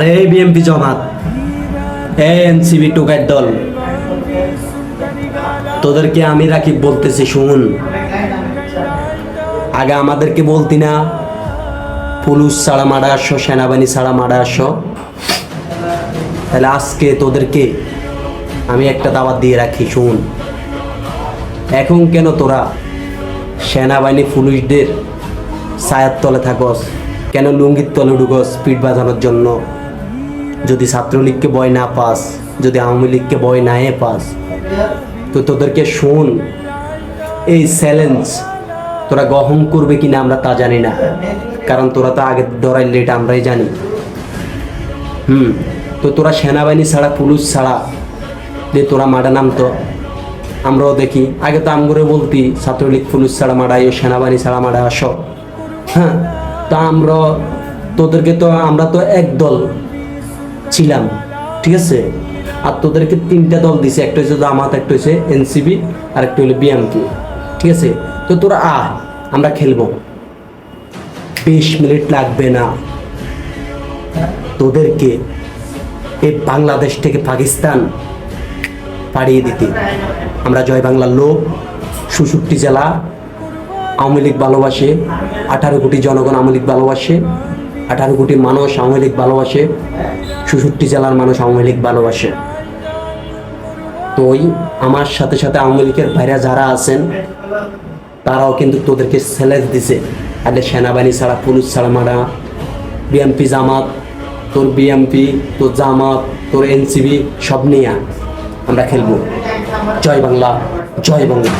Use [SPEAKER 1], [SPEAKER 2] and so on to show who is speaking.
[SPEAKER 1] আরে বিএমপি জামাত, এনসিবি টোকাই দল, তোদেরকে আমি রাকিব বলতেছি, শুন। আগে আমাদেরকে বলতি না পুলিশ ছাড়া মারা আসো, সেনাবাহিনী ছাড়া মারা আসো, তাহলে আজকে তোদেরকে আমি একটা দাওয়াত দিয়ে রাখি, শুন। এখন কেন তোরা সেনাবাহিনী পুলিশদের ছায়ার তলে থাকস, কেন লুঙ্গির তলে ঢুকস পিঠ বাজানোর জন্য? যদি ছাত্রলীগকে ভয় না পাস, যদি আওয়ামী লীগকে ভয় না পাস, তো তোদেরকে শোন, এই চ্যালেঞ্জ তোরা গ্রহণ করবে কিনা আমরা তা জানি না, কারণ তোরা তো আগে ডরাইলে এটা আমরাই জানি। তো তোরা সেনাবাহিনী ছাড়া পুলিশ ছাড়া যে তোরা মাঠে নামতো, আমরাও দেখি। আগে তো আমগরে বলতি ছাত্রলীগ পুলিশ ছাড়া মারাই, সেনাবাহিনী ছাড়া মারা আসো। হ্যাঁ, তা আমরা তোদেরকে তো, আমরা তো এক দল ছিলাম, ঠিক আছে? আর তোদেরকে তিনটা দল দিছে, একটা হচ্ছে জামাত, একটা হচ্ছে এনসিবি, আর একটা হলো বিএমপি, ঠিক আছে? তো তোরা আমরা খেলবো, 20 মিনিট লাগবে না তোদেরকে এই বাংলাদেশ থেকে পাকিস্তান পাড়িয়ে দিতে। আমরা জয় বাংলার লোক, ৬৬ জেলা আওয়ামী লীগ ভালোবাসে, 18 কোটি জনগণ আওয়ামী লীগ ভালোবাসে, 18 কোটি মানুষ আওয়ামী লীগ ভালোবাসে, ৬৬ জেলার মানুষ আওয়ামী লীগ ভালোবাসে। তো ওই আমার সাথে সাথে আওয়ামী লীগের বাইরে যারা আছেন তারাও কিন্তু তোদেরকে চ্যালেঞ্জ দিছে, আগে সেনাবাহিনী ছাড়া পুলিশ ছাড়া মারা, বিএমপি জামাত, তোর বিএমপি, তোর জামাত, তোর এনসিবি সব নিয়ে আমরা খেলবো। জয় বাংলা, জয় বাংলা।